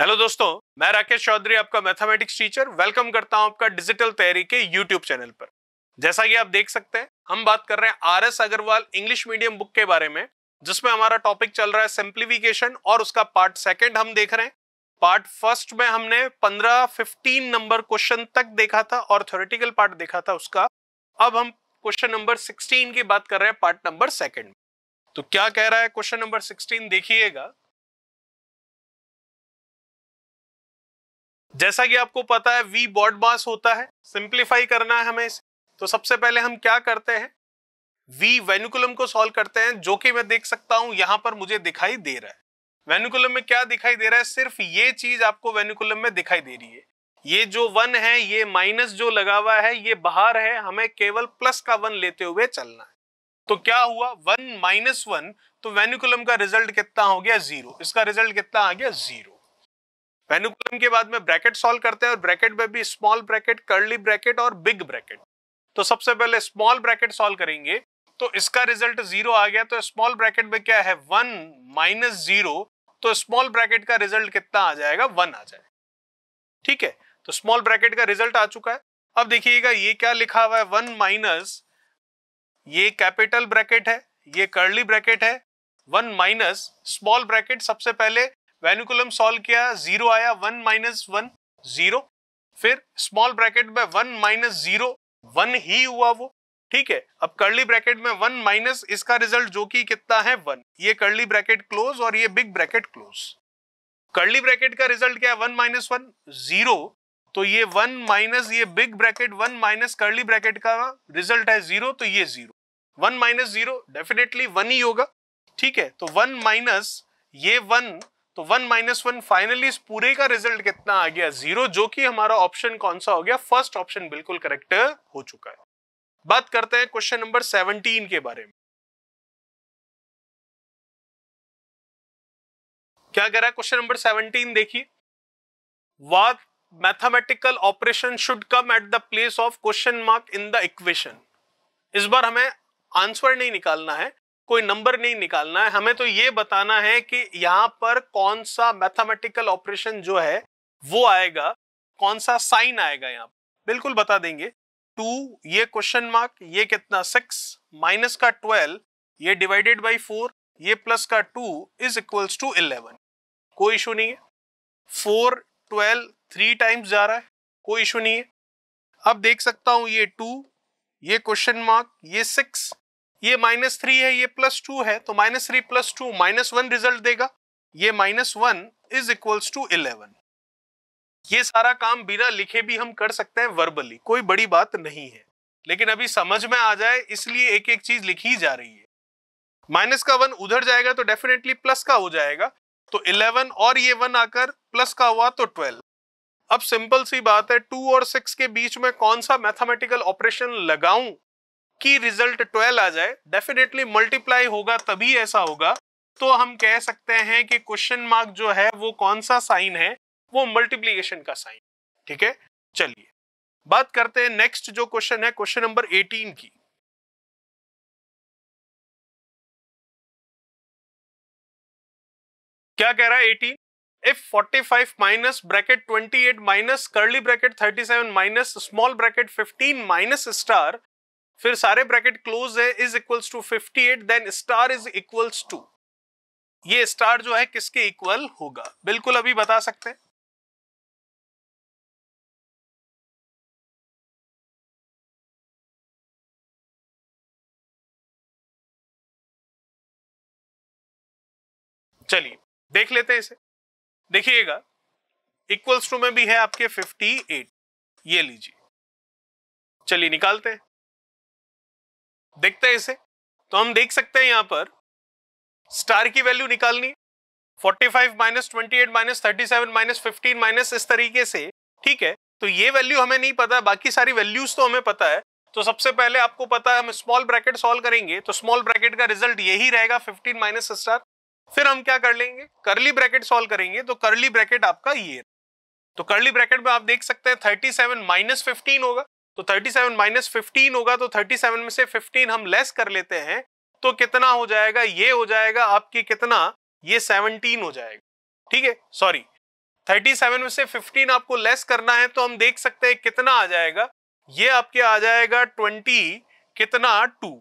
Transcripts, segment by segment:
Hello दोस्तों, मैं राकेश चौधरी आपका मैथमेटिक्स टीचर वेलकम करता हूं आपका डिजिटल तैयारी के यूट्यूब चैनल पर। जैसा कि आप देख सकते हैं, हम बात कर रहे हैं R S. Agarwal English medium book के बारे में, जिसमें हमारा टॉपिक चल रहा है सिंप्लीफिकेशन और उसका पार्ट सेकंड हम देख रहे हैं। पार्ट फर्स्ट में हमने 15 नंबर क्वेश्चन तक देखा था और थ्योरेटिकल पार्ट देखा था उसका। अब हम क्वेश्चन नंबर 16 की बात कर रहे हैं पार्ट नंबर सेकंड। तो क्या कह रहा है क्वेश्चन नंबर 16, देखिएगा। जैसा कि आपको पता है v बॉड मास होता है, सिंप्लीफाई करना है हमें इसे। तो सबसे पहले हम क्या करते हैं, v वेन्युकुलम को सॉल्व करते हैं, जो कि मैं देख सकता हूं यहां पर मुझे दिखाई दे रहा है। वेन्युकुलम में क्या दिखाई दे रहा है, सिर्फ ये चीज आपको वेन्युकुलम में दिखाई दे रही है। ये जो 1 है, ये माइनस जो लगा हुआ है ये बाहर है, हमें केवल प्लस का 1 लेते हुए चलना है। तो क्या हुआ, 1 माइनस 1, तो वेन्युकुलम का रिजल्ट कितना हो गया, 0। इसका रिजल्ट कितना आ गया, 0। वेन्युकुलम के बाद में ब्रैकेट सॉल्व करते हैं और ब्रैकेट में भी स्मॉल ब्रैकेट, कर्ली ब्रैकेट और बिग ब्रैकेट। तो सबसे पहले स्मॉल ब्रैकेट सॉल्व करेंगे तो इसका रिजल्ट 0 आ गया। तो स्मॉल ब्रैकेट में क्या है, 1 माइनस 0, तो स्मॉल ब्रैकेट का रिजल्ट कितना आ जाएगा, 1 आ जाएगा। ठीक है, तो स्मॉल ब्रैकेट का रिजल्ट आ चुका है। अब देखिएगा ये क्या लिखा हुआ है, 1 माइनस, ये कैपिटल ब्रैकेट है, ये कर्ली ब्रैकेट है, 1 माइनस स्मॉल ब्रैकेट। सबसे पहले वेन्युकुलम सॉल्व किया, 0 आया, 1 माइनस 1 0। फिर स्मॉल ब्रैकेट में 1 माइनस 0 1 ही हुआ वो। ठीक है, अब कर्ली ब्रैकेट में 1 माइनस इसका रिजल्ट जो कि कितना है, 1। ये कर्ली ब्रैकेट क्लोज और ये big bracket close. Curly bracket का रिजल्ट क्या है, 1 माइनस 1 0। तो ये 1 माइनस ये big bracket 1 minus curly bracket का रिजल्ट है 0, तो ये 0। 1 माइनस 0 डेफिनेटली 1 ही होगा। ठीक है, तो 1 माइनस ये 1, तो 1 माइनस 1, फाइनली इस पूरे का रिजल्ट कितना आ गया, 0, जो कि हमारा ऑप्शन कौन सा हो गया, फर्स्ट ऑप्शन बिल्कुल करेक्ट हो चुका है। बात करते हैं क्वेश्चन नंबर 17 के बारे में। क्या कह रहा है क्वेश्चन नंबर 17, देखिए। What mathematical operation should come at the place of question mark in the equation. इस बार हमें आंसर नहीं निकालना है, कोई नंबर नहीं निकालना है, हमें तो ये बताना है कि यहां पर कौन सा मैथमेटिकल ऑपरेशन जो है वो आएगा, कौन सा साइन आएगा। यहां बिल्कुल बता देंगे। 2, ये क्वेश्चन मार्क, ये कितना 6 माइनस का 12, ये डिवाइडेड बाई 4, ये प्लस का 2 इज इक्वल्स टू 11। कोई इशू नहीं है। 4 12 3 टाइम्स जा रहा है, कोई इशू नहीं है। अब देख सकता हूं ये 2, ये क्वेश्चन मार्क, ये 6, ये -3 है, ये +2 है, तो -3 + 2 -1 रिजल्ट देगा। ये -1 इज इक्वल्स टू 11। ये सारा काम बिना लिखे भी हम कर सकते हैं वर्बली, कोई बड़ी बात नहीं है, लेकिन अभी समझ में आ जाए इसलिए एक एक चीज लिखी जा रही है। माइनस का 1 उधर जाएगा तो डेफिनेटली प्लस का हो जाएगा, तो 11 और ये 1 आकर प्लस का हुआ तो 12। अब सिंपल सी बात है, 2 और 6 के बीच में कौन सा मैथमेटिकल ऑपरेशन लगाऊं कि रिजल्ट 12 आ जाए। डेफिनेटली मल्टीप्लाई होगा तभी ऐसा होगा। तो हम कह सकते हैं कि क्वेश्चन मार्क जो है वो कौन सा साइन है, वो मल्टीप्लिकेशन का साइन। ठीक है, चलिए बात करते हैं नेक्स्ट जो क्वेश्चन है, क्वेश्चन नंबर 18 की। क्या कह रहा है 18, if 45 minus bracket 28 minus curly bracket 37 minus small bracket 15 minus star, फिर सारे ब्रैकेट क्लोज है, is equals to 58, then star is equals to, ये स्टार जो है किसके इक्वल होगा, बिल्कुल अभी बता सकते हैं। चलिए देख लेते हैं इसे। देखिएगा इक्वल्स टू में भी है आपके 58, ये लीजिए। चलिए निकालते हैं, देखते हैं इसे। तो हम देख सकते हैं यहां पर स्टार की वैल्यू निकालनी, 45 माइनस 28 माइनस 37 माइनस 15 माइनस इस तरीके से। ठीक है, तो ये वैल्यू हमें नहीं पता, बाकी सारी वैल्यूज तो हमें पता है। तो सबसे पहले आपको पता है हम स्मॉल ब्रैकेट सॉल्व करेंगे, तो स्मॉल ब्रैकेट का रिजल्ट यही रहेगा 15 माइनस स्टार। फिर हम क्या कर लेंगे, करली ब्रैकेट सॉल्व करेंगे, तो करली ब्रैकेट आपका ये, तो करली ब्रैकेट में आप देख सकते हैं 37 माइनस 15 होगा, तो 37 माइनस 15 होगा, तो 37 में से 15 हम लेस कर लेते हैं, तो कितना हो जाएगा, ये हो जाएगा आपकी कितना, ये 17 हो जाएगा। ठीक है, सॉरी 37 में से 15 आपको लेस करना है, तो हम देख सकते हैं कितना आ जाएगा, ये आपके आ जाएगा 20 कितना 2।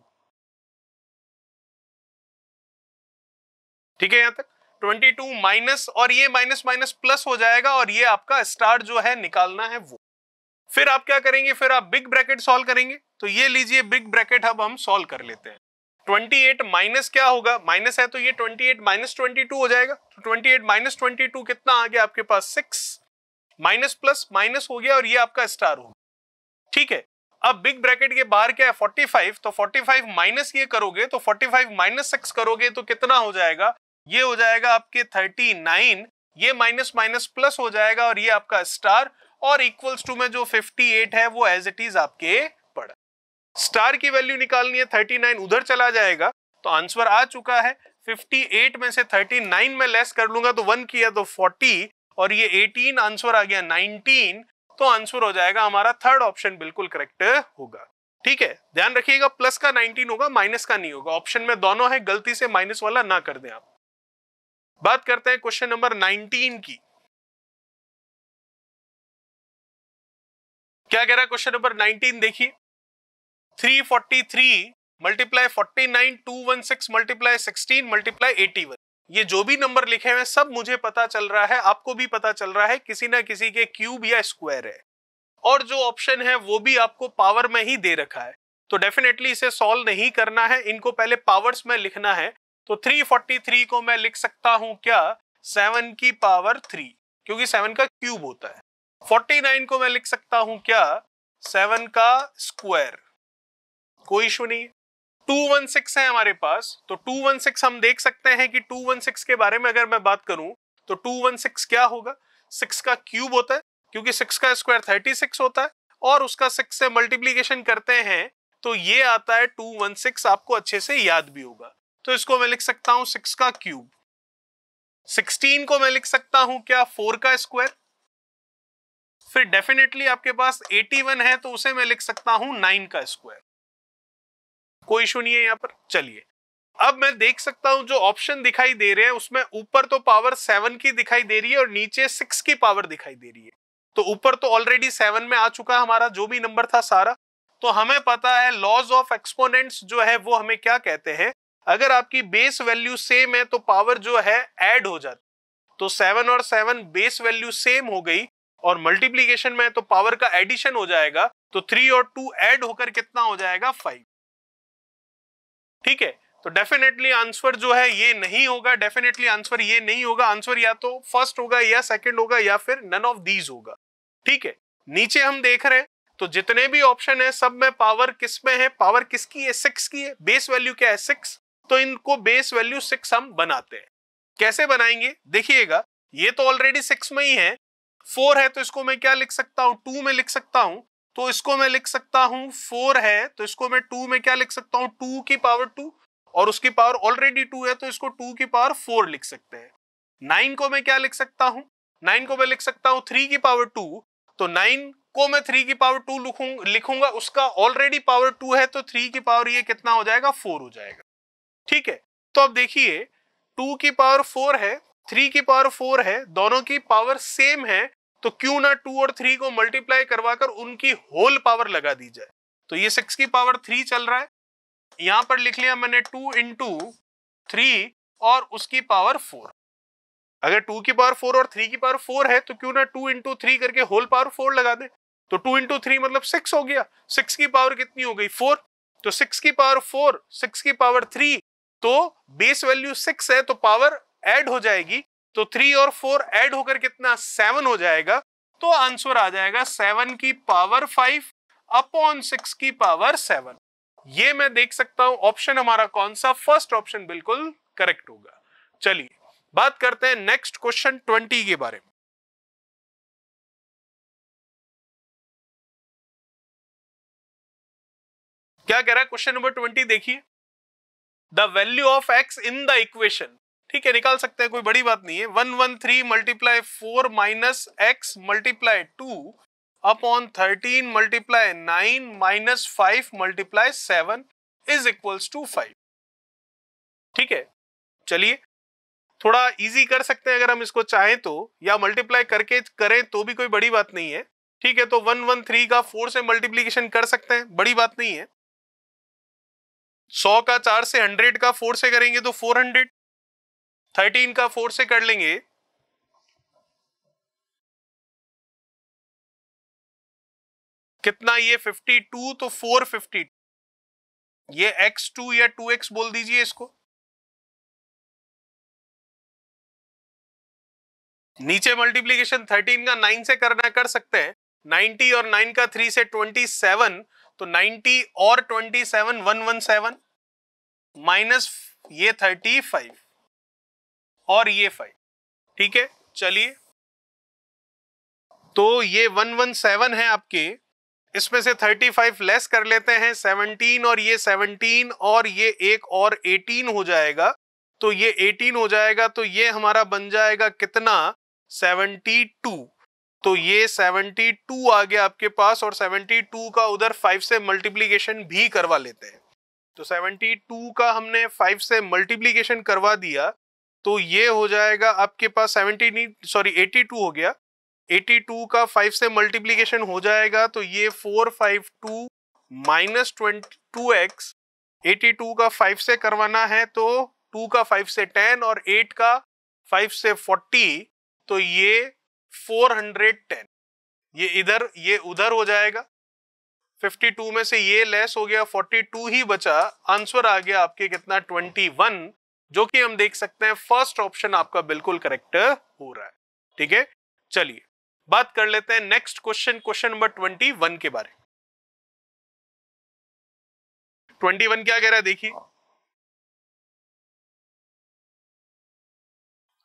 ठीक है, यहां तक 22 माइनस, और ये माइनस माइनस प्लस हो जाएगा, और ये आपका स्टार जो है निकालना है वो। फिर आप क्या करेंगे, फिर आप बिग ब्रैकेट सॉल्व करेंगे। तो ये लीजिए बिग ब्रैकेट अब हम सॉल्व कर लेते हैं। 28 माइनस क्या होगा, माइनस है तो ये 28 माइनस 22 हो जाएगा। तो 28 माइनस 22 कितना आ गया आपके पास 6, माइनस प्लस माइनस हो गया, और ये आपका स्टार हो गया। ठीक है, अब बिग ब्रैकेट के बाहर क्या है 45, तो 45 माइनस ये करोगे तो 45 माइनस 6 करोगे तो कितना हो जाएगा, ये हो जाएगा आपके 39, ये माइनस माइनस प्लस हो जाएगा, और ये आपका स्टार, और इक्वल्स टू में जो 58 है वो एज इट इज आपके पड़ा। स्टार की वैल्यू निकालनी है, 39 उधर चला जाएगा, तो आंसर आ चुका है। 58 में से 39 में लेस कर लूंगा तो 1 किया तो 40, और ये 18 आंसर आ गया 19, तो आंसर हो जाएगा हमारा थर्ड ऑप्शन बिल्कुल करेक्ट होगा। ठीक है, ध्यान रखिएगा प्लस का 19 होगा, माइनस का नहीं होगा। ऑप्शन में दोनों है, गलती से माइनस वाला ना कर दें आप। बात करते हैं क्वेश्चन नंबर 19 की। क्या कह रहा है क्वेश्चन नंबर 19, देखिए 343 मल्टीप्लाई 49 216 मल्टीप्लाई 16 मल्टीप्लाई 81। ये जो भी नंबर लिखे हुए सब मुझे पता चल रहा है, आपको भी पता चल रहा है, किसी ना किसी के क्यूब या स्क्वायर है, और जो ऑप्शन है वो भी आपको पावर में ही दे रखा है। तो डेफिनेटली इसे सॉल्व नहीं करना है, इनको पहले पावर्स में लिखना है। तो 343 को मैं लिख सकता हूं क्या 7 की पावर 3, क्योंकि 7 का क्यूब होता है। 49 को मैं लिख सकता हूं क्या 7 का स्क्वायर, कोई इशू नहीं। 216 है हमारे पास, तो 216 हम देख सकते हैं कि 216 के बारे में अगर मैं बात करूं तो 216 क्या होगा, 6 का क्यूब होता है, क्योंकि 6 का स्क्वायर 36 होता है, और उसका 6 से मल्टीप्लीकेशन करते हैं तो ये आता है 216, आपको अच्छे से याद भी होगा। तो इसको मैं लिख सकता हूं 6 का क्यूब। 16 को मैं लिख सकता हूं क्या 4 का स्क्वायर। फिर डेफिनेटली आपके पास 81 है, तो उसे मैं लिख सकता हूं 9 का स्क्वायर, कोई इशू नहीं है यहां पर। चलिए अब मैं देख सकता हूं जो ऑप्शन दिखाई दे रहे हैं उसमें ऊपर तो पावर 7 की दिखाई दे रही है और नीचे 6 की पावर दिखाई दे रही है। तो ऊपर तो ऑलरेडी 7 में आ चुका है हमारा जो भी नंबर था सारा। तो हमें पता है लॉज ऑफ एक्सपोनेंट्स जो है वो हमें क्या कहते हैं, अगर आपकी बेस वैल्यू सेम है तो पावर जो है ऐड हो जाती। तो 7 और 7 बेस वैल्यू सेम हो गई, और मल्टीप्लीकेशन में तो पावर का एडिशन हो जाएगा, तो 3 और 2 ऐड होकर कितना हो जाएगा 5। ठीक है, तो डेफिनेटली आंसर जो है ये नहीं होगा, डेफिनेटली आंसर ये नहीं होगा। आंसर या तो फर्स्ट होगा या सेकंड होगा या फिर नन ऑफ दीज होगा। ठीक है, नीचे हम देख रहे हैं तो जितने भी ऑप्शन है सब में पावर किस में है, पावर किसकी है 6 की है, बेस वैल्यू क्या है 6, तो इनको बेस वैल्यू 6 हम बनाते हैं। कैसे बनाएंगे देखिएगा, ये तो ऑलरेडी 6 में ही है, 4 है तो इसको मैं क्या लिख सकता हूं 2 में लिख सकता हूं, तो इसको मैं लिख सकता हूं 4 है तो इसको मैं 2 में क्या लिख सकता हूं 2 की पावर 2, और उसकी पावर ऑलरेडी 2 है तो इसको 2 की पावर 4 लिख सकते हैं। 9 को मैं क्या लिख सकता हूं, 9 को मैं लिख सकता हूं 3 की पावर 2, तो 9 को मैं 3 की पावर 2 लिखूंगा, उसका ऑलरेडी पावर 2 है तो 3 की पावर ये कितना हो जाएगा 4 हो जाएगा। ठीक है, तो अब देखिए 2 की पावर 4 है, 3 की पावर 4 है, दोनों की पावर सेम है, तो क्यों ना 2 और 3 को मल्टीप्लाई करवाकर उनकी होल पावर लगा दी जाए। तो ये 6 की पावर 3 चल रहा है, यहां पर लिख लिया मैंने 2 इंटू 3 और उसकी पावर 4। अगर 2 की पावर 4 और 3 की पावर 4 है तो क्यों ना 2 इंटू 3 करके होल पावर 4 लगा दे। तो 2 इंटू 3 मतलब 6 हो गया, 6 की पावर कितनी हो गई 4, तो 6 की पावर 4 6 की पावर 3, तो बेस वैल्यू 6 है तो पावर ऐड हो जाएगी, तो 3 और 4 ऐड होकर कितना 7 हो जाएगा, तो आंसर आ जाएगा 7 की पावर 5 अपॉन 6 की पावर 7। ये मैं देख सकता हूं ऑप्शन हमारा कौन सा, फर्स्ट ऑप्शन बिल्कुल करेक्ट होगा। चलिए बात करते हैं नेक्स्ट क्वेश्चन 20 के बारे में। क्या कह रहा है क्वेश्चन नंबर 20, देखिए the value of x in the equation. ठीक है, निकाल सकते हैं, कोई बड़ी बात नहीं है। 113 multiply 4 minus x multiply 2 upon 13 multiply 9 minus 5 multiply 7 is equals to 5। ठीक है, चलिए थोड़ा इजी कर सकते हैं अगर हम इसको चाहें तो, या मल्टीप्लाई करके करें तो भी कोई बड़ी बात नहीं है। ठीक है, तो 113 का 4 से मल्टीप्लीकेशन कर सकते हैं, बड़ी बात नहीं है। 100 का 4 से, 100 का 4 से करेंगे तो 400, 13 का 4 से कर लेंगे कितना, ये 52, तो 450, ये x2 या 2x बोल दीजिए इसको। नीचे मल्टीप्लीकेशन 13 का 9 से करना कर सकते हैं, 90 और 9 का 3 से 27, तो 90 और 27 117 माइनस ये 35 और ये 5। ठीक है, चलिए, तो ये 117 है आपके, इसमें से 35 लेस कर लेते हैं, 17 और ये 17 और ये एक और 18 हो जाएगा, तो ये 18 हो जाएगा, तो ये हमारा बन जाएगा कितना, 72। तो ये 72 आ गया आपके पास, और 72 का उधर 5 से मल्टीप्लीकेशन भी करवा लेते हैं। तो 72 का हमने 5 से मल्टीप्लीकेशन करवा दिया, तो ये हो जाएगा आपके पास 82 हो गया। 82 का 5 से मल्टीप्लीकेशन हो जाएगा, तो ये 452 माइनस 22x, 82 का 5 से करवाना है तो 2 का 5 से 10 और 8 का 5 से 40, तो ये 410, ये इधर ये उधर हो जाएगा। 52 में से ये लेस हो गया, 42 ही बचा, आंसर आ गया आपके कितना, 21, जो कि हम देख सकते हैं फर्स्ट ऑप्शन आपका बिल्कुल करेक्ट हो रहा है। ठीक है, चलिए बात कर लेते हैं नेक्स्ट क्वेश्चन, क्वेश्चन नंबर 21 के बारे में। 21 क्या कह रहा है, देखिए,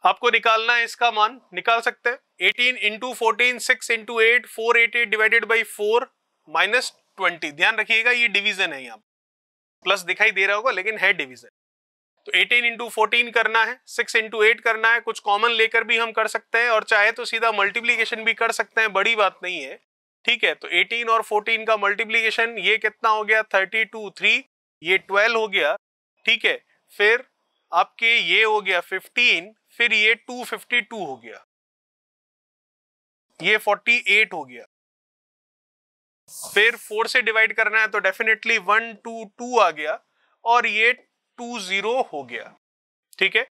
आपको निकालना है इसका मान, निकाल सकते हैं 18 into 14, 6 into 8, 488 divided by 4 minus 20। ध्यान रखिएगा ये डिवीजन है, यहाँ प्लस दिखाई दे रहा होगा लेकिन है डिवीजन। तो 18 इंटू 14 करना है, 6 इंटू 8 करना है, कुछ कॉमन लेकर भी हम कर सकते हैं और चाहे तो सीधा मल्टीप्लीकेशन भी कर सकते हैं, बड़ी बात नहीं है। ठीक है, तो 18 और 14 का मल्टीप्लीकेशन ये कितना हो गया, 32, 3, ये 12 हो गया। ठीक है, फिर आपके ये हो गया 15, फिर ये 252 हो गया, ये 48 हो गया, फिर 4 से डिवाइड करना है तो डेफिनेटली 122 आ गया, और ये 20 हो गया। ठीक है,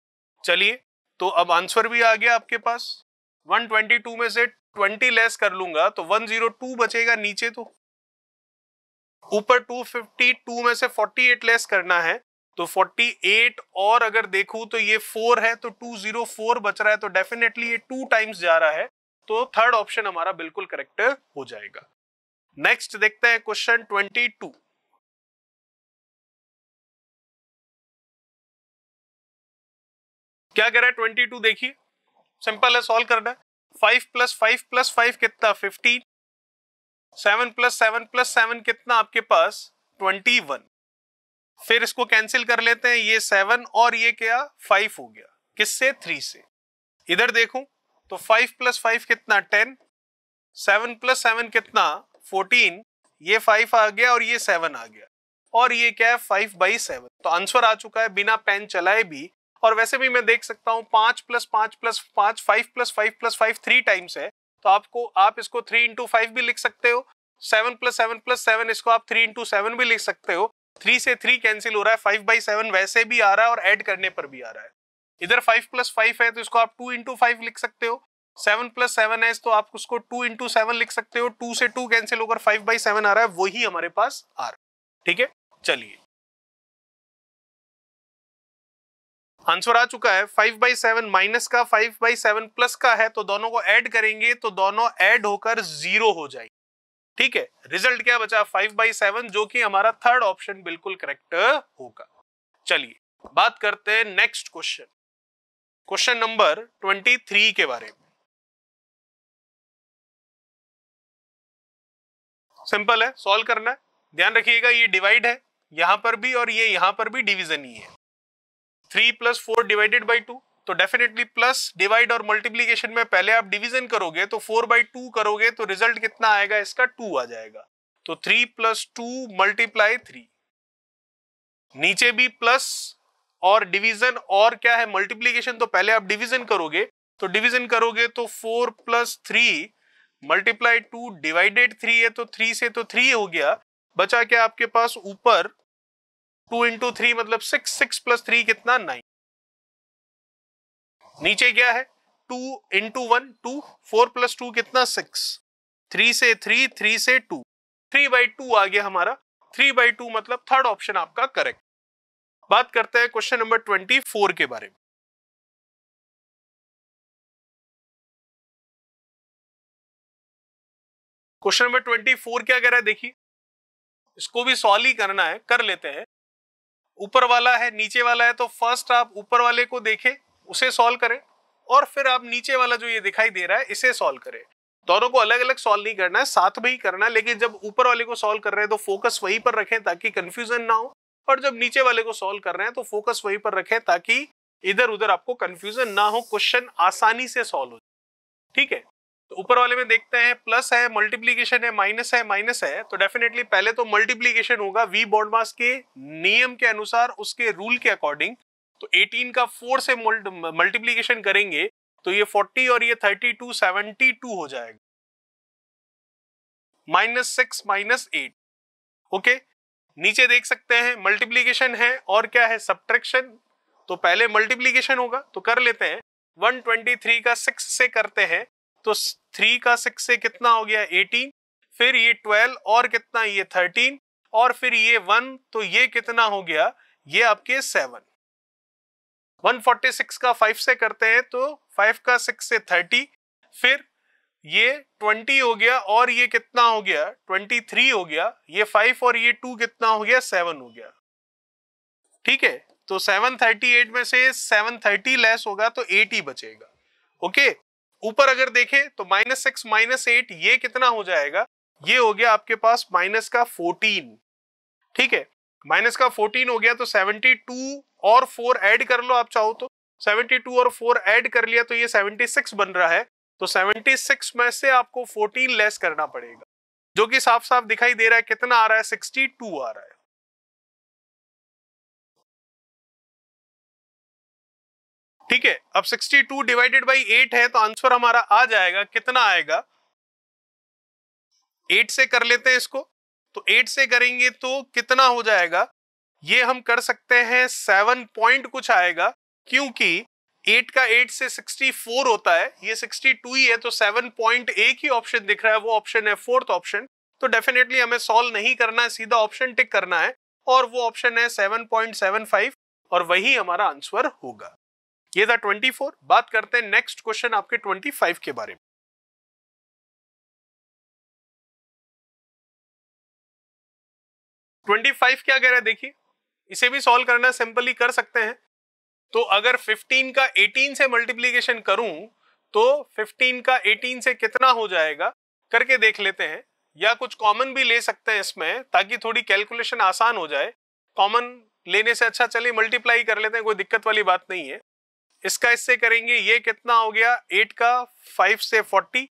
चलिए, तो अब आंसर भी आ गया आपके पास। 122 में से 20 लेस कर लूंगा तो 102 बचेगा नीचे, तो ऊपर 252 में से 48 लेस करना है तो 48, और अगर देखूं तो ये 4 है तो 204 बच रहा है, तो डेफिनेटली ये 2 टाइम्स जा रहा है, तो थर्ड ऑप्शन हमारा बिल्कुल करेक्ट हो जाएगा। नेक्स्ट देखते हैं क्वेश्चन 22। क्या कह रहा है 22, देखिए, सिंपल है, सॉल्व करना है। 5 प्लस 5 प्लस 5 कितना, 15, 7 प्लस 7 प्लस 7 कितना आपके पास, 21। फिर इसको कैंसिल कर लेते हैं, ये 7 और ये क्या, 5 हो गया, किससे, 3 से। इधर देखूं तो 5 प्लस 5 कितना, 10, 7 प्लस 7 कितना, 14, ये 5 आ गया और ये 7 आ गया, और ये क्या है, 5/7। तो आंसर आ चुका है बिना पेन चलाए भी। और वैसे भी मैं देख सकता हूं 5 plus 5 plus 5, 5 plus 5 plus 5 3 times है, तो आप इसको 3 इंटू 5 भी लिख सकते हो। 7 प्लस 7 प्लस 7 इसको आप 3 इंटू 7 भी लिख सकते हो। 3 से 3 कैंसिल हो रहा है, 5/7 वैसे भी आ रहा है और ऐड करने पर भी आ रहा है। इधर 5 प्लस 5 है तो इसको आप 2 इंटू 5 लिख सकते हो। 7 प्लस 7 है तो आप उसको 2 इंटू 7 लिख सकते हो। 2 से 2 कैंसिल होकर 5/7 आ रहा है, वही हमारे पास आ रहा है। ठीक है, चलिए, आंसर आ चुका है 5/7 माइनस का 5/7 प्लस का है, तो दोनों को ऐड करेंगे तो दोनों ऐड होकर 0 हो जाएंगे। ठीक है, रिजल्ट क्या बचा, 5/7, जो कि हमारा थर्ड ऑप्शन बिल्कुल करेक्ट होगा। चलिए बात करते हैं नेक्स्ट क्वेश्चन, क्वेश्चन नंबर 23 के बारे में। सिंपल है, सॉल्व करना है। ध्यान रखिएगा ये डिवाइड है यहां पर भी और ये यहां पर भी डिवीजन ही है। 3 प्लस 4 डिवाइडेड बाई 2, तो डेफिनेटली प्लस डिवाइड और मल्टीप्लीकेशन में पहले आप डिवीजन करोगे तो 4/2 करोगे तो रिजल्ट कितना आएगा, इसका 2 आ जाएगा। तो 3 प्लस 2 मल्टीप्लाई 3, नीचे भी प्लस और डिवीजन और क्या है मल्टीप्लीकेशन, तो पहले आप डिवीजन करोगे, तो डिवीजन करोगे तो 4 + 3 मल्टीप्लाई 2 डिवाइडेड 3 है, तो 3 से तो 3 हो गया, बचा क्या आपके पास ऊपर 2 × 3 मतलब 6, 6 + 3 कितना 9, नीचे क्या है 2 × 1 2, 4 + 2 कितना 6, 3 से 3, 3 से 2, 3/2 आ गया हमारा, 3/2 मतलब थर्ड ऑप्शन आपका करेक्ट। बात करते हैं क्वेश्चन नंबर 24 के बारे में। क्वेश्चन नंबर 24 क्या कह रहा है देखिए, इसको भी सॉल्व ही करना है, कर लेते हैं। ऊपर वाला है नीचे वाला है, तो फर्स्ट आप ऊपर वाले को देखें, उसे सॉल्व करें, और फिर आप नीचे वाला जो ये दिखाई दे रहा है इसे सॉल्व करें। दोनों को अलग अलग सॉल्व नहीं करना है, साथ में ही करना है, लेकिन जब ऊपर वाले को सॉल्व कर रहे हैं तो फोकस वहीं पर रखें ताकि कंफ्यूजन ना हो, और जब नीचे वाले को सॉल्व कर रहे हैं तो फोकस वहीं पर रखें ताकि इधर उधर आपको कंफ्यूजन ना हो, क्वेश्चन आसानी से सॉल्व हो। ठीक है, तो ऊपर वाले में देखते हैं, प्लस है, मल्टीप्लीकेशन है, माइनस है, तो डेफिनेटली पहले तो मल्टीप्लीकेशन होगा वी बॉन्ड मास के नियम के अनुसार, उसके रूल के अकॉर्डिंग। तो 18 का 4 से मल्टीप्लीकेशन करेंगे तो ये 40 और ये 32 72 हो जाएगा, -6 -8। ओके, नीचे देख सकते हैं मल्टीप्लीकेशन है और क्या है सब्ट्रैक्शन, तो पहले मल्टीप्लीकेशन होगा तो कर लेते हैं। 123 का 6 से करते हैं तो 3 का 6 से कितना हो गया 18, फिर ये 12 और कितना ये 13, और फिर ये 1, तो ये कितना हो गया ये आपके 7। 146 का 5 से करते हैं तो 5 का 6 से 30, फिर ये 20 हो गया, और ये कितना हो गया 23 हो गया, ये 5 और ये 2 कितना हो गया 7 हो गया। ठीक है, तो 738 में से 730 लेस होगा तो 8 ही बचेगा। ओके, ऊपर अगर देखें तो -6 -8 ये कितना हो जाएगा, ये हो गया आपके पास -14। ठीक है, -14 हो गया, तो 72 और 4 ऐड कर लो आप चाहो तो, 72 और 4 ऐड कर लिया तो ये 76 बन रहा है, तो 76 में से आपको 14 लेस करना पड़ेगा, जो कि साफ साफ दिखाई दे रहा है कितना आ रहा है 62 आ रहा है। ठीक है, अब 62 डिवाइडेड बाई 8 है, तो आंसर हमारा आ जाएगा, कितना आएगा 8 से कर लेते हैं इसको, तो 8 से करेंगे तो कितना हो जाएगा, ये हम कर सकते हैं 7 पॉइंट कुछ आएगा, क्योंकि 8 का 8 से 64 होता है, ये 62 ही है, तो 7 पॉइंट एक ही ऑप्शन दिख रहा है, वो ऑप्शन है फोर्थ ऑप्शन। तो डेफिनेटली हमें सॉल्व नहीं करना है, सीधा ऑप्शन टिक करना है, और वो ऑप्शन है 7.75, और वही हमारा आंसर होगा। ये था 24। बात करते हैं नेक्स्ट क्वेश्चन आपके 25 के बारे में। 25 क्या कह रहा है देखिए, इसे भी सॉल्व करना सिंपली कर सकते हैं। तो अगर 15 का 18 से मल्टीप्लीकेशन करूं तो 15 का 18 से कितना हो जाएगा करके देख लेते हैं, या कुछ कॉमन भी ले सकते हैं इसमें ताकि थोड़ी कैलकुलेशन आसान हो जाए। कॉमन लेने से अच्छा चलिए मल्टीप्लाई कर लेते हैं, कोई दिक्कत वाली बात नहीं है। इसका इससे करेंगे, ये कितना हो गया 8 का 5 से 40,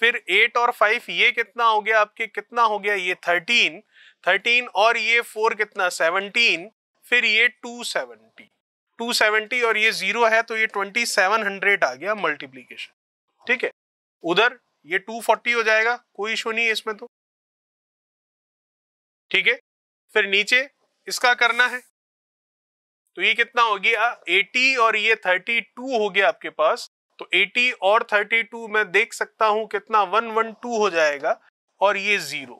फिर 8 और 5 ये कितना हो गया आपके, कितना हो गया ये 13 और ये 4 कितना 17, फिर ये 270 और ये 0 है तो ये 2700 आ गया मल्टीप्लीकेशन। ठीक है, उधर ये 240 हो जाएगा, कोई इशू नहीं है इसमें तो। ठीक है, फिर नीचे इसका करना है, तो ये कितना हो गया 80 और ये 32 हो गया आपके पास, तो 80 और 32 में देख सकता हूं कितना 112 हो जाएगा, और ये 0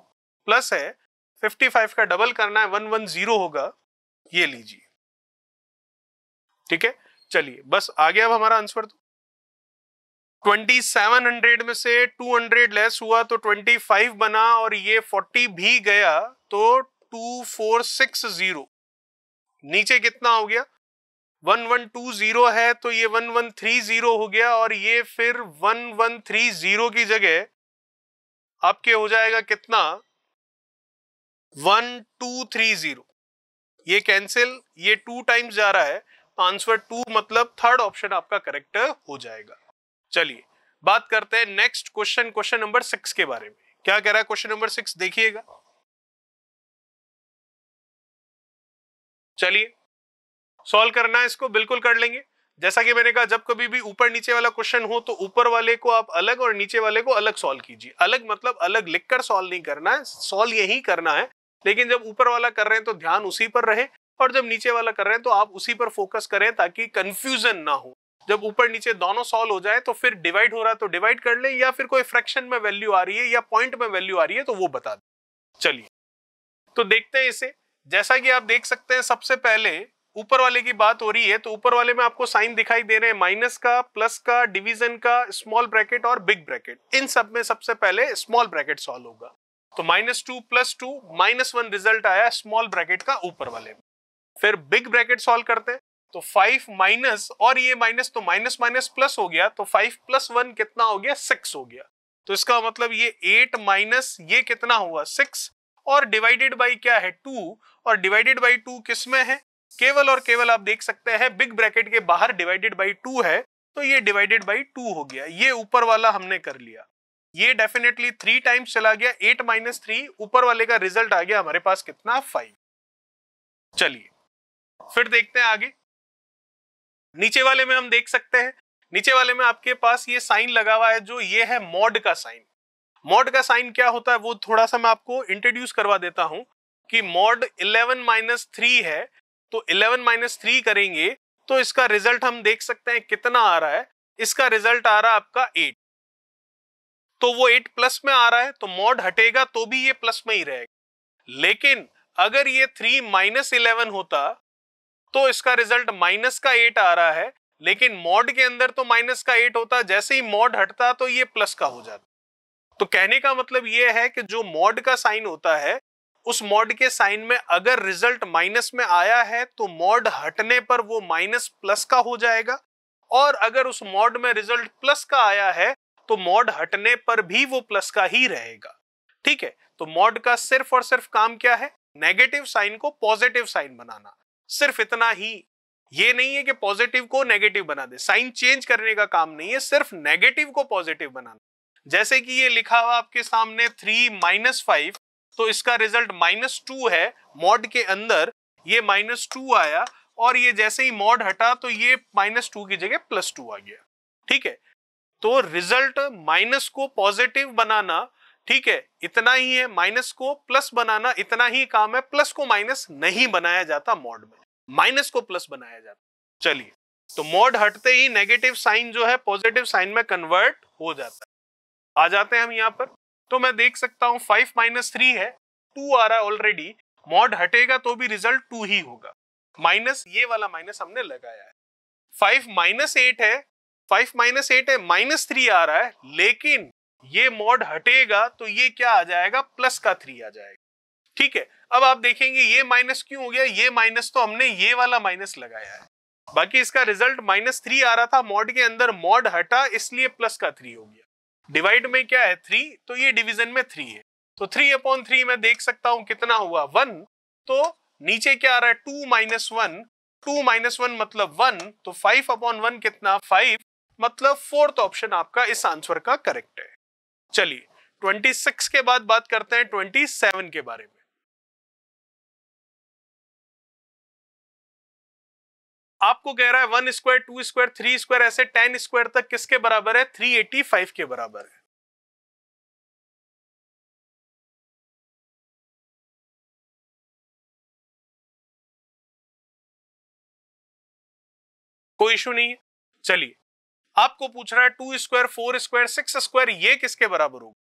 प्लस है 55 का डबल करना है 110 होगा, ये लीजिए। ठीक है, चलिए बस आ गया अब हमारा आंसर। तो 2700 में से 200 लेस हुआ तो 25 बना, और ये 40 भी गया तो 2460। नीचे कितना हो गया 1120 है तो ये 1130 हो गया, और ये फिर 1130 की जगह आपके हो जाएगा कितना 1230। ये कैंसिल, ये 2 टाइम्स जा रहा है, तो आंसर 2 मतलब थर्ड ऑप्शन आपका करेक्ट हो जाएगा। चलिए बात करते हैं नेक्स्ट क्वेश्चन, क्वेश्चन नंबर 6 के बारे में। क्या कह रहा है क्वेश्चन नंबर 6 देखिएगा। चलिए सॉल्व करना है इसको, बिल्कुल कर लेंगे। जैसा कि मैंने कहा, जब कभी भी ऊपर नीचे वाला क्वेश्चन हो तो ऊपर वाले को आप अलग और नीचे वाले को अलग सॉल्व कीजिए। अलग मतलब अलग लिखकर सॉल्व नहीं करना है, सॉल्व यही करना है, लेकिन जब ऊपर वाला कर रहे हैं तो ध्यान उसी पर रहे, और जब नीचे वाला कर रहे हैं तो आप उसी पर फोकस करें ताकि कंफ्यूजन ना हो। जब ऊपर नीचे दोनों सॉल्व हो जाए तो फिर डिवाइड हो रहा है तो डिवाइड कर ले, या फिर कोई फ्रैक्शन में वैल्यू आ रही है या पॉइंट में वैल्यू आ रही है तो वो बता दें। चलिए तो देखते हैं इसे। जैसा कि आप देख सकते हैं, सबसे पहले ऊपर वाले की बात हो रही है तो ऊपर वाले में आपको साइन दिखाई दे रहे हैं, माइनस का, प्लस का, डिवीजन का, स्मॉल ब्रैकेट और बिग ब्रैकेट। इन सब में सबसे पहले स्मॉल ब्रैकेट सॉल्व होगा। तो -2 + 2 -1 रिजल्ट आया स्मॉल ब्रैकेट का ऊपर वाले में। फिर बिग ब्रैकेट सॉल्व करते हैं तो 5 माइनस और ये माइनस, तो माइनस माइनस प्लस हो गया, तो 5 + 1 कितना हो गया, 6 हो गया। तो इसका मतलब ये 8 माइनस ये कितना हुआ, 6, और डिवाइडेड बाई क्या है, 2, और डिवाइडेड बाई 2 किस में है, केवल और केवल आप देख सकते हैं बिग ब्रैकेट के बाहर डिवाइडेड बाई 2 है, तो ये डिवाइडेड बाई 2 हो गया। ये ऊपर वाला हमने कर लिया, ये डेफिनेटली 3 टाइम्स चला गया, 8 - 3, ऊपर वाले का रिजल्ट आ गया हमारे पास कितना, 5। चलिए फिर देखते हैं आगे। नीचे वाले में हम देख सकते हैं, नीचे वाले में आपके पास ये साइन लगा हुआ है, जो ये है मॉड का साइन। मॉड का साइन क्या होता है वो थोड़ा सा मैं आपको इंट्रोड्यूस करवा देता हूं कि मॉड 11 - 3 है, तो 11 - 3 करेंगे तो इसका रिजल्ट हम देख सकते हैं कितना आ रहा है। इसका रिजल्ट आ रहा है आपका 8, तो वो 8 प्लस में आ रहा है, तो मॉड हटेगा तो भी ये प्लस में ही रहेगा। लेकिन अगर ये 3 - 11 होता तो इसका रिजल्ट माइनस का 8 आ रहा है, लेकिन मॉड के अंदर तो माइनस का 8 होता, जैसे ही मॉड हटता तो ये प्लस का हो जाता। तो कहने का मतलब ये है कि जो मॉड का साइन होता है, उस मॉड के साइन में अगर रिजल्ट माइनस में आया है तो मॉड हटने पर वो माइनस प्लस का हो जाएगा, और अगर उस मॉड में रिजल्ट प्लस का आया है तो मॉड हटने पर भी वो प्लस का ही रहेगा। ठीक है, तो मॉड का सिर्फ और सिर्फ काम क्या है, नेगेटिव साइन को पॉजिटिव साइन बनाना, सिर्फ इतना ही। ये नहीं है कि पॉजिटिव को नेगेटिव बना दे, साइन चेंज करने का काम नहीं है, सिर्फ नेगेटिव को पॉजिटिव बनाना। जैसे कि ये लिखा हुआ आपके सामने 3 - 5, तो इसका रिजल्ट -2 है, मॉड के अंदर ये -2 आया, और ये जैसे ही मॉड हटा तो ये -2 की जगह +2 आ गया। ठीक है, तो रिजल्ट माइनस को पॉजिटिव बनाना, ठीक है, इतना ही है, माइनस को प्लस बनाना इतना ही काम है, प्लस को माइनस नहीं बनाया जाता मॉड में, माइनस को प्लस बनाया जाता। चलिए, तो मॉड हटते ही नेगेटिव साइन जो है पॉजिटिव साइन में कन्वर्ट हो जाता है। आ जाते हैं हम यहाँ पर, तो मैं देख सकता हूं 5 - 3 है, 2 आ रहा है ऑलरेडी, मॉड हटेगा तो भी रिजल्ट 2 ही होगा, माइनस ये वाला माइनस हमने लगाया है। 5 - 8 है, 5 - 8 है, -3 आ रहा है, लेकिन ये मॉड हटेगा तो ये क्या आ जाएगा, प्लस का 3 आ जाएगा। ठीक है, अब आप देखेंगे ये माइनस क्यों हो गया, ये माइनस तो हमने ये वाला माइनस लगाया है, बाकी इसका रिजल्ट -3 आ रहा था मॉड के अंदर, मॉड हटा इसलिए प्लस का 3 हो गया। डिवाइड में क्या है 3, तो ये डिवीजन में 3 है, तो 3/3 में देख सकता हूं कितना हुआ 1, तो नीचे क्या आ रहा है 2 - 1, 2 - 1 मतलब 1, तो 5/1 कितना 5, मतलब 4th ऑप्शन आपका इस आंसर का करेक्ट है। चलिए 26 के बाद बात करते हैं 27 के बारे में। आपको कह रहा है 1 स्क्वायर, 2 स्क्वायर, 3 स्क्वायर, ऐसे 10 स्क्वायर तक किसके बराबर है, 385 के बराबर है। कोई इशू नहीं है। चलिए, आपको पूछ रहा है 2 स्क्वायर, 4 स्क्वायर, 6 स्क्वायर, ये किसके बराबर होगा।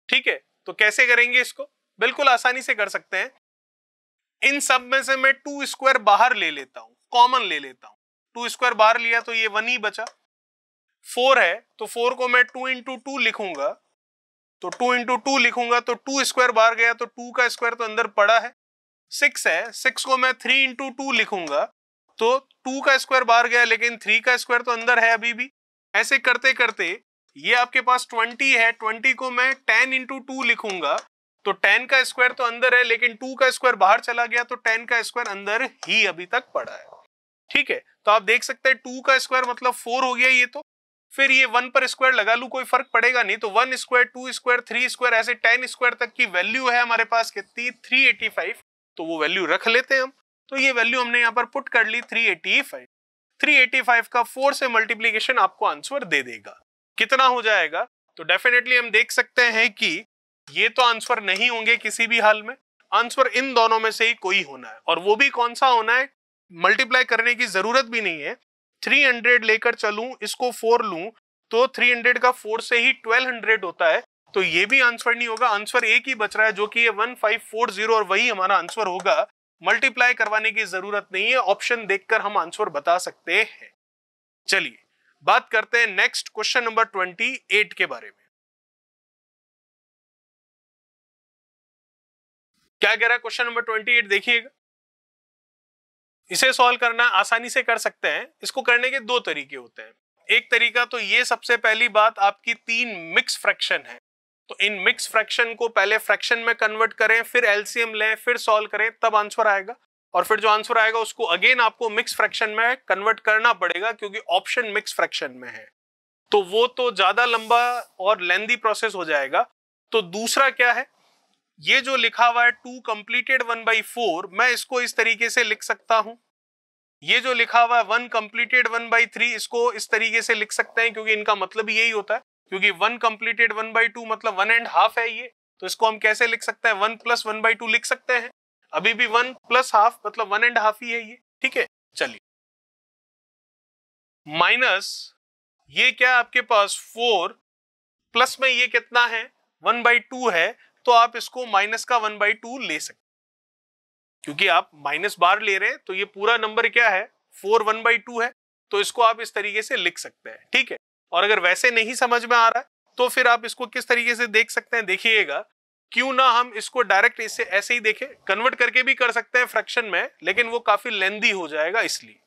ठीक है, तो कैसे करेंगे इसको, बिल्कुल आसानी से कर सकते हैं। इन सब में से मैं 2 स्क्वायर बाहर ले लेता हूं, कॉमन ले लेता हूं, 2 स्क्वायर बाहर लिया तो ये 1 ही बचा। 4 है तो 4 को मैं 2 × 2 लिखूंगा, तो 2 × 2 लिखूंगा तो 2 स्क्वायर बाहर गया तो 2 का स्क्वायर तो अंदर पड़ा है। 6 है, 6 को मैं 3 × 2 लिखूंगा, तो 2 का स्क्वायर बाहर गया लेकिन 3 का स्क्वायर तो अंदर है अभी भी। ऐसे करते करते ये आपके पास 20 है, 20 को मैं 10 × 2 लिखूंगा, तो 10 का स्क्वायर तो अंदर है लेकिन 2 का स्क्वायर बाहर चला गया, तो 10 का स्क्वायर अंदर ही अभी तक पड़ा है। ठीक है, तो आप देख सकते हैं 2 का स्क्वायर मतलब 4 हो गया ये, तो फिर ये 1 पर स्क्वायर लगा लूं, कोई फर्क पड़ेगा नहीं। तो 1 स्क्वायर, 2 स्क्वायर, 3 स्क्वायर, ऐसे 10 स्क्वायर तक की वैल्यू है हमारे पास कितनी, 385। तो वो वैल्यू रख लेते हैं हम। तो ये वैल्यू हमने यहाँ पर पुट कर ली 385। 385 का 4 से मल्टीप्लीकेशन आपको आंसर दे देगा। कितना हो जाएगा? तो डेफिनेटली हम देख सकते हैं कि ये तो आंसर नहीं होंगे किसी भी हाल में, आंसर इन दोनों में से ही कोई होना है। और वो भी कौन सा होना है? मल्टीप्लाई करने की जरूरत भी नहीं है। 300 लेकर चलूं, इसको 4 लूं, तो 300 का 4 से ही 1200 होता है। तो ये भी आंसर नहीं होगा, आंसर एक ही बच रहा है जो कि ये 1540, और वही हमारा आंसर होगा। मल्टीप्लाई करवाने की जरूरत नहीं है, ऑप्शन देखकर हम आंसर बता सकते हैं। चलिए बात करते हैं नेक्स्ट क्वेश्चन नंबर 28 के बारे में। क्या कह रहा है क्वेश्चन नंबर 28? देखिएगा, इसे सॉल्व करना आसानी से कर सकते हैं। इसको करने के दो तरीके होते हैं। एक तरीका तो ये, सबसे पहली बात आपकी 3 मिक्स फ्रैक्शन है, तो इन मिक्स फ्रैक्शन को पहले फ्रैक्शन में कन्वर्ट करें, फिर एलसीएम लें, फिर सॉल्व करें, तब आंसर आएगा। और फिर जो आंसर आएगा उसको अगेन आपको मिक्स फ्रैक्शन में कन्वर्ट करना पड़ेगा, क्योंकि ऑप्शन मिक्स फ्रैक्शन में है। तो वो तो ज्यादा लंबा और लेंदी प्रोसेस हो जाएगा। तो दूसरा क्या है, ये जो लिखा हुआ है 2 कंप्लीटेड 1/4, मैं इसको इस तरीके से लिख सकता हूं। ये जो लिखा हुआ है 1 कंप्लीटेड 1/3, इसको इस तरीके से लिख सकते हैं, क्योंकि इनका मतलब यही होता है। क्योंकि 1 कंप्लीटेड 1/2 मतलब 1.5 है ये, तो इसको हम कैसे लिख सकते हैं? 1 + 1/2 लिख सकते हैं। अभी भी 1 + ½ मतलब 1.5 ही है ये, ठीक है। चलिए, माइनस ये क्या आपके पास 4, प्लस में ये कितना है 1/2 है, तो आप इसको माइनस का 1/2 ले सकते, क्योंकि आप माइनस बार ले रहे हैं। तो ये पूरा नंबर क्या है 4 1/2 है, तो इसको आप इस तरीके से लिख सकते हैं, ठीक है। और अगर वैसे नहीं समझ में आ रहा है तो फिर आप इसको किस तरीके से देख सकते हैं, देखिएगा। क्यों ना हम इसको डायरेक्ट इससे ऐसे ही देखें, कन्वर्ट करके भी कर सकते हैं फ्रैक्शन में, लेकिन वो काफी लेंदी हो जाएगा इसलिए।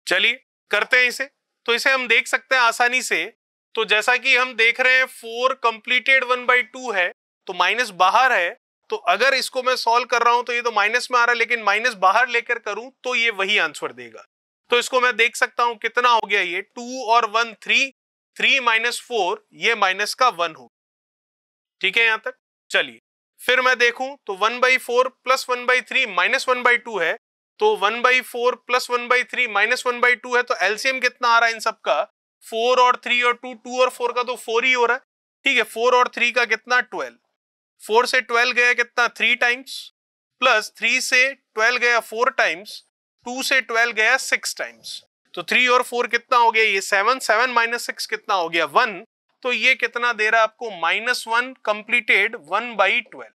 चलिए करते हैं इसे। तो इसे हम देख सकते हैं आसानी से। तो जैसा कि हम देख रहे हैं 4 कंप्लीटेड 1/2 है, तो माइनस बाहर है। तो अगर इसको मैं सॉल्व कर रहा हूं तो ये तो माइनस में आ रहा है, लेकिन माइनस बाहर लेकर करूं तो ये वही आंसर देगा। तो इसको मैं देख सकता हूं कितना हो गया, ये 2 और 1 3, 3 - 4, ये माइनस का 1 हो, ठीक है यहां तक। चलिए फिर मैं देखूं तो 1/4 + 1/3 -1/2 है, तो 1/4 + 1/3 -1/2 है, तो एलसीएम कितना आ रहा है इन सब का? 4 और 3 और 2, 2 और 4 का तो 4 ही हो रहा है, ठीक है। 4 और 3 का कितना 12, 4 से 12 गया कितना 3 टाइम्स, प्लस 3 से 12 गया 4 टाइम्स, 2 से 12 गया 6 टाइम्स। तो 3 और 4 कितना हो गया, ये 7, 7 - 6 कितना हो गया 1। तो ये कितना दे रहा है आपको -1 कंप्लीटेड 1/12।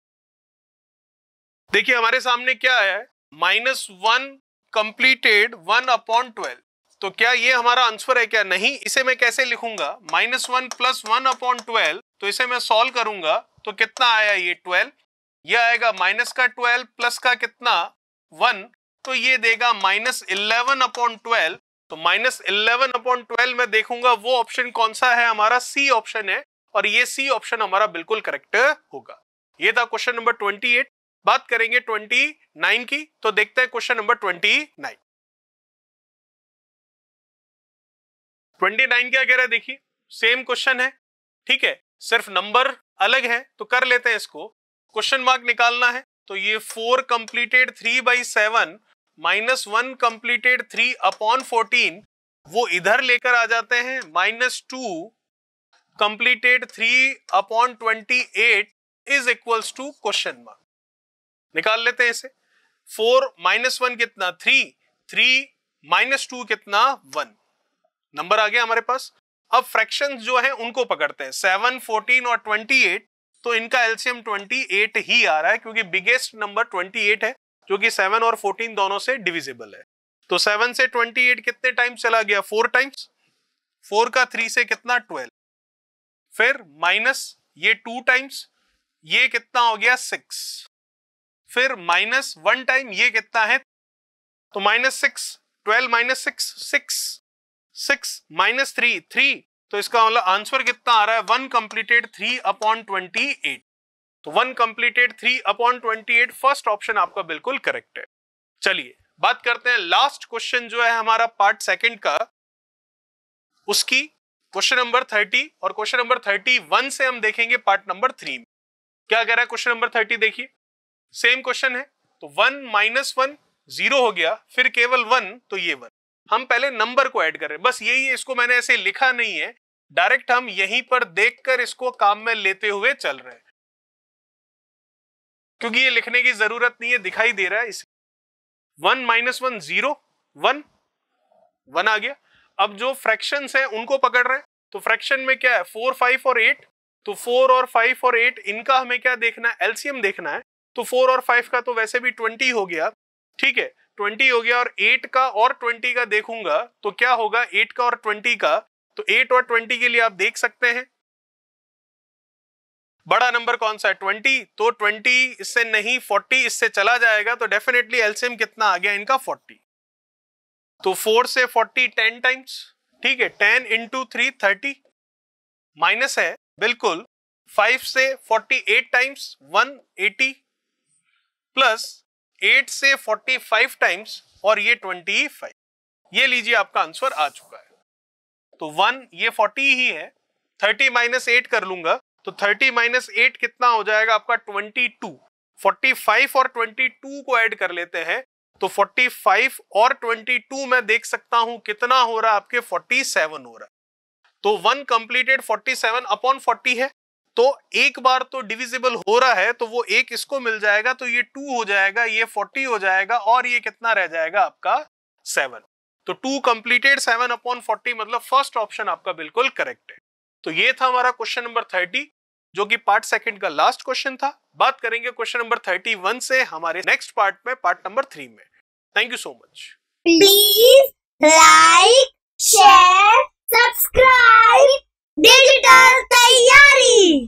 देखिए हमारे सामने क्या है, -1 कंप्लीटेड 1/12। तो क्या ये हमारा आंसर है क्या? नहीं। इसे मैं कैसे लिखूंगा, -1 + 1/12, तो इसे मैं सॉल्व करूंगा तो कितना आया ये 12, ये आएगा माइनस का 12 प्लस का कितना 1, तो ये देगा -11/12। तो -11/12 में देखूंगा वो ऑप्शन कौन सा है, हमारा सी ऑप्शन है, और ये सी ऑप्शन हमारा बिल्कुल करेक्ट होगा। ये था क्वेश्चन नंबर 28। बात करेंगे 29 की, तो देखते हैं क्वेश्चन नंबर 29। 29 क्या कह रहा है, देखिए सेम क्वेश्चन है, ठीक है, सिर्फ नंबर अलग है। तो कर लेते हैं इसको, क्वेश्चन मार्क निकालना है। तो ये 4 कंप्लीटेड 3/7 -1 कंप्लीटेड 3/14, वो इधर लेकर आ जाते हैं। -2 completed 3/28 is equals to question mark. निकाल लेते हैं इसे। 4 - 1 कितना 3, 3 - 2 कितना 1, नंबर आ गया हमारे पास। अब फ्रैक्शंस जो हैं उनको पकड़ते हैं, 7, 14 और 28। तो इनका एलसीएम 28 ही आ रहा है, क्योंकि बिगेस्ट नंबर 28 है, जो कि 7 और 14 दोनों से डिविजिबल है। तो 7 से 28 कितने टाइम्स चला गया, 4 टाइम्स। 4 का 3 से कितना 12, फिर माइनस ये 2 टाइम्स, ये कितना हो गया 6, फिर -1 टाइम, ये कितना है, तो -6, 12 - 6 6, 6 - 3 3, तो इसका मतलब आंसर कितना आ रहा है 1 कंप्लीटेड 3/28। तो 1 कंप्लीटेड 3/28 फर्स्ट ऑप्शन आपका बिल्कुल करेक्ट है। चलिए बात करते हैं लास्ट क्वेश्चन जो है हमारा पार्ट सेकंड का, उसकी। क्वेश्चन नंबर 30 और क्वेश्चन नंबर 31 से हम देखेंगे पार्ट नंबर 3 में। क्या कह रहा है क्वेश्चन नंबर 30? देखिए सेम क्वेश्चन है, तो 1 - 1 0 हो गया, फिर केवल 1, तो ये 1। हम पहले नंबर को ऐड कर रहे हैं, बस यही है, इसको मैंने ऐसे लिखा नहीं है, डायरेक्ट हम यहीं पर देखकर इसको काम में लेते हुए चल रहे हैं, क्योंकि ये लिखने की जरूरत नहीं है, दिखाई दे रहा है इसलिए। 1 - 1 0, 1 आ गया। अब जो फ्रैक्शंस हैं उनको पकड़ रहे हैं, तो फ्रैक्शन में क्या है 4, 5 और 8, तो 4 और 5 और 8 इनका हमें क्या देखना है, एलसीएम देखना है। तो 4 और 5 का तो वैसे भी 20 हो गया, ठीक है 20 हो गया, और 8 का और 20 का देखूंगा तो क्या होगा 8 का और 20 का, तो 8 और 20 के लिए आप देख सकते हैं बड़ा नंबर कौन सा है 20, तो 20 इससे नहीं 40 इससे चला जाएगा, तो डेफिनेटली एलसीएम कितना आ गया इनका 40। तो 4 से 40 10 टाइम्स, ठीक है 10 × 3 30, माइनस है बिल्कुल 5 से 48 टाइम्स 180, प्लस 8 से 45 टाइम्स और ये 25। ये लीजिए आपका आंसर आ चुका है। तो 1 ये 40 ही है, 30 - 8 कर लूंगा, तो 30 - 8 कितना हो जाएगा आपका 22। 45 और 22 को ऐड कर लेते हैं, तो 45 और 22 में देख सकता हूं कितना हो रहा है आपके 47 हो रहा है। तो 1 कंप्लीटेड 47 अपॉन 40 है, तो एक बार तो डिविजिबल हो रहा है, तो वो एक इसको मिल जाएगा, तो ये 2 हो जाएगा, ये 40 हो जाएगा, और ये कितना रह जाएगा आपका 7। तो 2 कंप्लीटेड 7 अपॉन 40, मतलब फर्स्ट ऑप्शन आपका बिल्कुल करेक्ट है। तो ये था हमारा क्वेश्चन नंबर 30, जो कि पार्ट सेकंड का लास्ट क्वेश्चन था। बात करेंगे क्वेश्चन नंबर 31 से हमारे नेक्स्ट पार्ट में, पार्ट नंबर 3 में। Thank you so much. Please like, share, subscribe digital तैयारी।